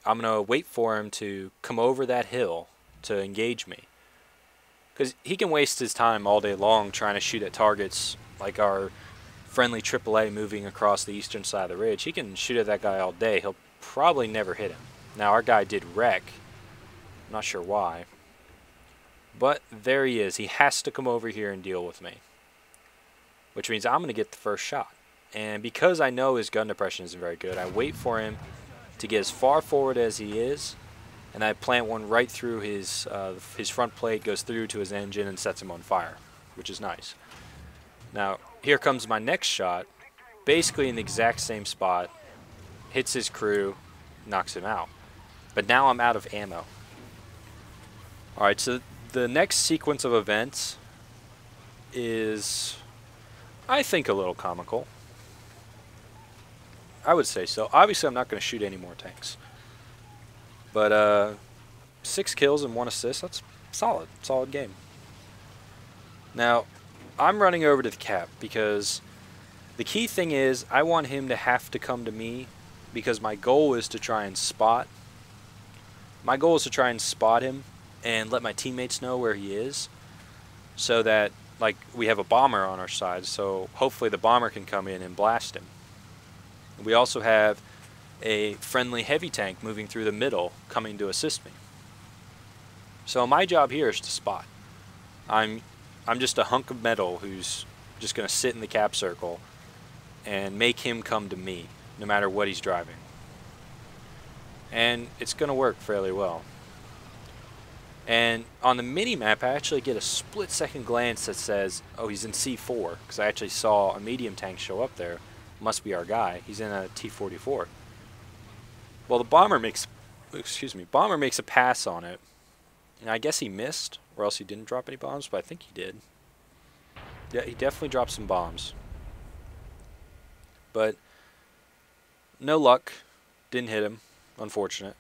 I'm going to wait for him to come over that hill to engage me. Because he can waste his time all day long trying to shoot at targets like our friendly AAA moving across the eastern side of the ridge. He can shoot at that guy all day. He'll probably never hit him. Now, our guy did wreck. I'm not sure why. But there he is. He has to come over here and deal with me. Which means I'm going to get the first shot. And because I know his gun depression isn't very good, I wait for him to get as far forward as he is, and I plant one right through his front plate, goes through to his engine, and sets him on fire, which is nice. Now, here comes my next shot, basically in the exact same spot, hits his crew, knocks him out. But now I'm out of ammo. Alright, so the next sequence of events is, I think, a little comical. I would say so. Obviously, I'm not going to shoot any more tanks. But 6 kills and 1 assist, that's solid. Solid game. Now, I'm running over to the cap because the key thing is I want him to have to come to me because my goal is to try and spot. My goal is to try and spot him and let my teammates know where he is so that, like, we have a bomber on our side, so hopefully the bomber can come in and blast him. We also have a friendly heavy tank moving through the middle coming to assist me. So my job here is to spot. I'm just a hunk of metal who's just going to sit in the cap circle and make him come to me no matter what he's driving. And it's going to work fairly well. And on the mini-map, I actually get a split-second glance that says, oh, he's in C4, because I actually saw a medium tank show up there. Must be our guy. He's in a T-44. Well, the bomber makes a pass on it, and I guess he missed, or else he didn't drop any bombs, but I think he did. Yeah, he definitely dropped some bombs. But no luck. Didn't hit him. Unfortunate.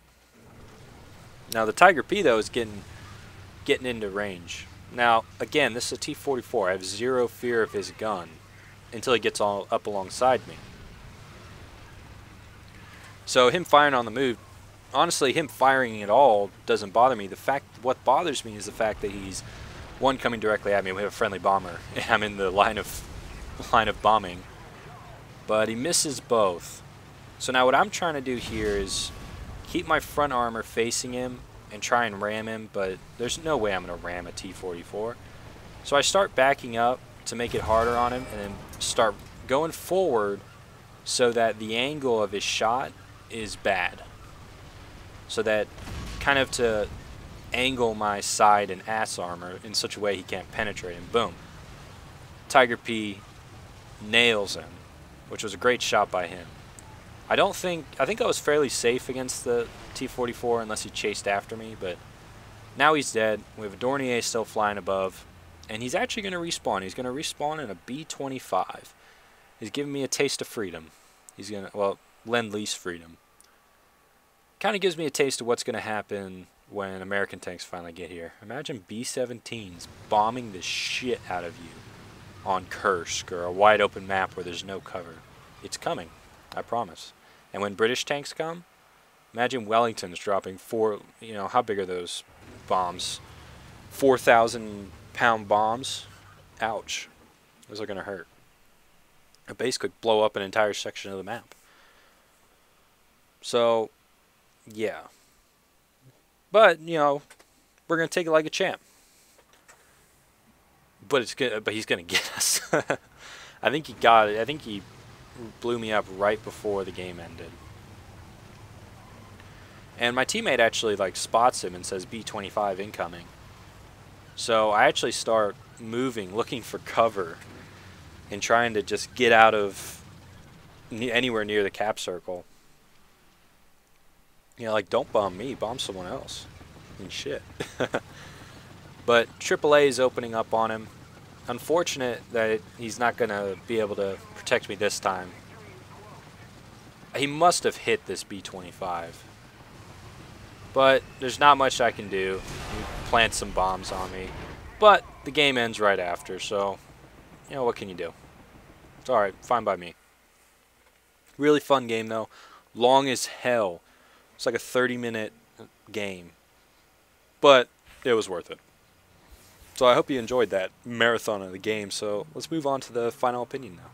Now the Tiger P though is getting into range. Now again, this is a T-44. I have 0 fear of his gun until he gets all up alongside me. So him firing on the move, honestly, him firing at all doesn't bother me. What bothers me is the fact that he's one coming directly at me. We have a friendly bomber, and I'm in the line of bombing, but he misses both. So now what I'm trying to do here is keep my front armor facing him and try and ram him, but there's no way I'm going to ram a T-44. So I start backing up to make it harder on him, and then start going forward so that the angle of his shot is bad. So that kind of to angle my side and ass armor in such a way he can't penetrate him. Boom. Tiger P nails him, which was a great shot by him. I think I was fairly safe against the T-44 unless he chased after me, but now he's dead. We have a Dornier still flying above, and he's actually going to respawn. He's going to respawn in a B-25. He's giving me a taste of freedom. He's going to, well, lend-lease freedom. Kind of gives me a taste of what's going to happen when American tanks finally get here. Imagine B-17s bombing the shit out of you on Kursk or a wide open map where there's no cover. It's coming, I promise. And when British tanks come, imagine Wellington's dropping how big are those bombs? 4,000-pound bombs? Ouch. Those are going to hurt. It basically blow up an entire section of the map. So, yeah. But, we're going to take it like a champ. But he's going to get us. I think he got it. I think he blew me up right before the game ended. And my teammate actually spots him and says B-25 incoming. So I actually start moving, looking for cover. and trying to just get out of anywhere near the cap circle. You know, like, don't bomb me, bomb someone else. I mean, shit. But AAA is opening up on him. Unfortunate that he's not going to be able to protect me this time. He must have hit this B-25. But there's not much I can do. He plants some bombs on me. But the game ends right after, so, you know, what can you do? It's alright, fine by me. Really fun game, though. Long as hell. It's like a 30-minute game. But it was worth it. So I hope you enjoyed that marathon of the game. So let's move on to the final opinion now.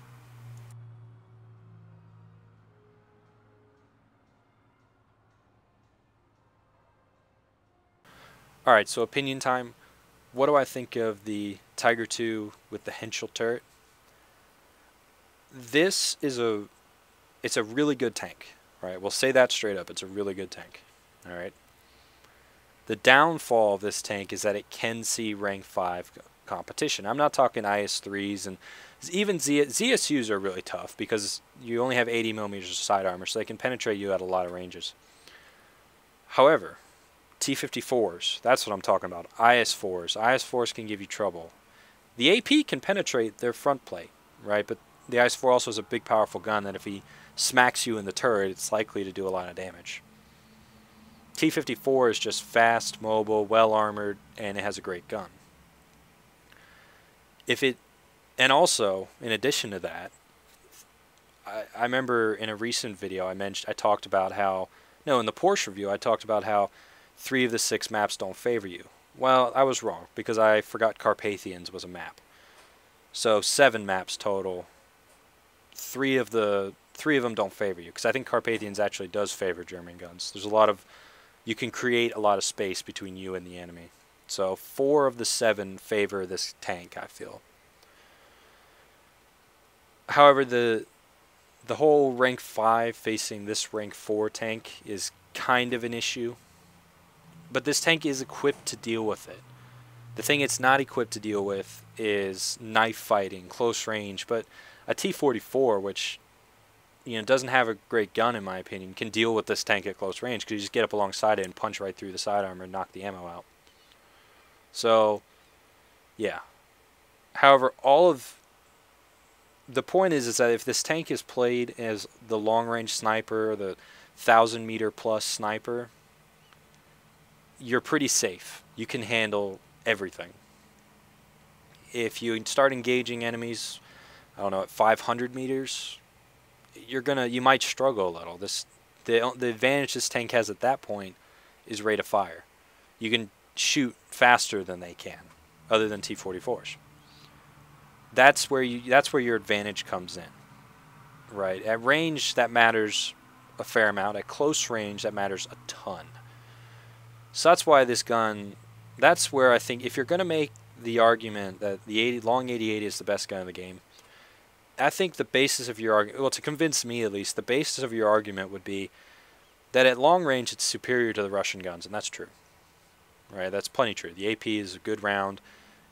Alright, so opinion time. What do I think of the Tiger II with the Henschel turret? This is it's a really good tank. Right? We'll say that straight up. It's a really good tank. Alright. The downfall of this tank is that it can see rank 5 competition. I'm not talking IS-3s, and even ZSUs are really tough because you only have 80 millimeters of side armor, so they can penetrate you at a lot of ranges. However, T-54s, that's what I'm talking about. IS-4s. IS-4s can give you trouble. The AP can penetrate their front plate, right? But the IS-4 also has a big, powerful gun that if he smacks you in the turret, it's likely to do a lot of damage. T-54 is just fast, mobile, well-armored, and it has a great gun. And also, in addition to that, I remember in a recent video I talked about how, no, in the Porsche review, I talked about how 3 of the 6 maps don't favor you. Well, I was wrong, because I forgot Carpathians was a map. So 7 maps total. 3 of them don't favor you, because I think Carpathians actually does favor German guns. There's a lot of, you can create a lot of space between you and the enemy. So 4 of the 7 favor this tank, I feel. However, the whole rank 5 facing this rank 4 tank is kind of an issue. But this tank is equipped to deal with it. The thing it's not equipped to deal with is knife fighting, close range. But a T-44, which, you know, doesn't have a great gun in my opinion, can deal with this tank at close range because you just get up alongside it and punch right through the side armor and knock the ammo out. So, yeah. However, the point is that if this tank is played as the long-range sniper, the 1,000-meter plus sniper, you're pretty safe. You can handle everything. If you start engaging enemies, I don't know, at 500 meters, you might struggle a little. The advantage this tank has at that point is rate of fire. You can shoot faster than they can, other than T-44s. That's where your advantage comes in, right? At range, that matters a fair amount. At close range, that matters a ton. So that's why this gun, that's where I think if you're going to make the argument that the long 8080 is the best gun in the game, I think the basis of your argument, well, to convince me at least, the basis of your argument would be that at long range it's superior to the Russian guns, and that's true. Right? That's plenty true. The AP is a good round,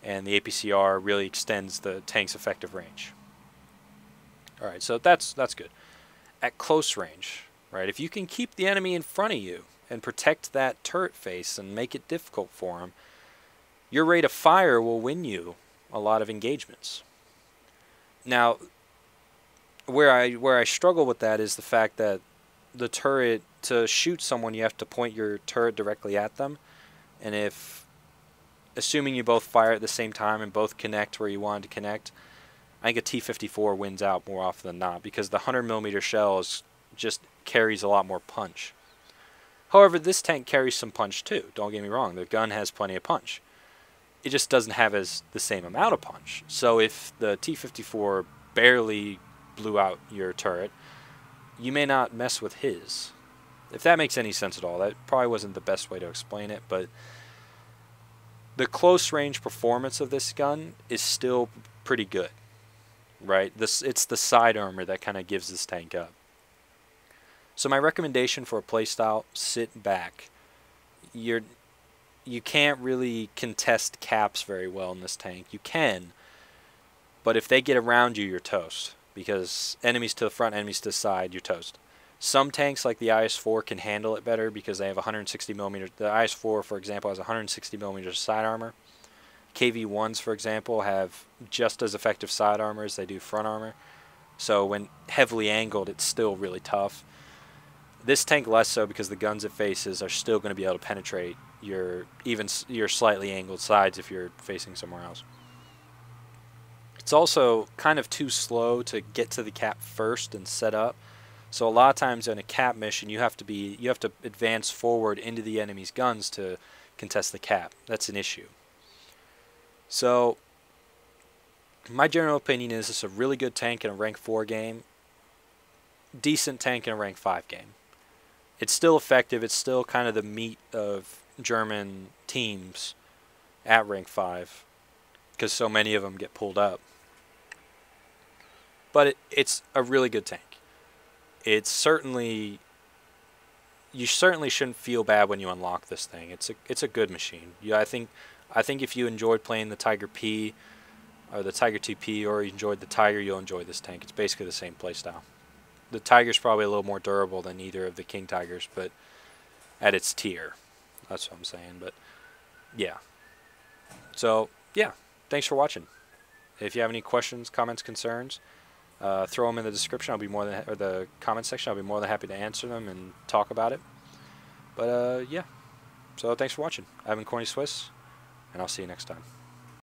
and the APCR really extends the tank's effective range. Alright, so that's good. At close range, right, if you can keep the enemy in front of you and protect that turret face and make it difficult for him, your rate of fire will win you a lot of engagements. Now, where I struggle with that is the fact that the turret, to shoot someone, you have to point your turret directly at them, and assuming you both fire at the same time and both connect where you want to connect, I think a T-54 wins out more often than not because the 100mm shell just carries a lot more punch. However, this tank carries some punch too. Don't get me wrong, the gun has plenty of punch. It just doesn't have the same amount of punch. So if the T-54 barely blew out your turret, you may not mess with his. If that makes any sense at all. That probably wasn't the best way to explain it, but the close range performance of this gun is still pretty good, right? It's the side armor that kind of gives this tank up. So my recommendation for a playstyle, sit back. You can't really contest caps very well in this tank. You can, But if they get around you, you're toast. Because enemies to the front, enemies to the side, you're toast. Some tanks like the IS-4 can handle it better because they have 160 millimeters. The IS-4, for example, has 160 millimeters side armor. KV-1s, for example, have just as effective side armor as they do front armor. So when heavily angled, it's still really tough. This tank less so because the guns it faces are still going to be able to penetrate your slightly angled sides if you're facing somewhere else. It's also kind of too slow to get to the cap first and set up. So a lot of times in a cap mission, you have to advance forward into the enemy's guns to contest the cap. That's an issue. So my general opinion is it's a really good tank in a rank 4 game, decent tank in a rank 5 game. It's still effective. It's still kind of the meat of German teams at rank 5 because so many of them get pulled up. But it's a really good tank. It's certainly, you certainly shouldn't feel bad when you unlock this thing. It's a good machine. I think if you enjoyed playing the Tiger P or the Tiger 2P, or you enjoyed the Tiger, you'll enjoy this tank. It's basically the same playstyle. The Tiger's probably a little more durable than either of the King Tigers, but at its tier. That's what I'm saying. But yeah. So yeah, thanks for watching. If you have any questions, comments, concerns, throw them in the description. I'll be more than, or the comment section. I'll be more than happy to answer them and talk about it. But yeah. So thanks for watching. I've been Corny Swiss, and I'll see you next time.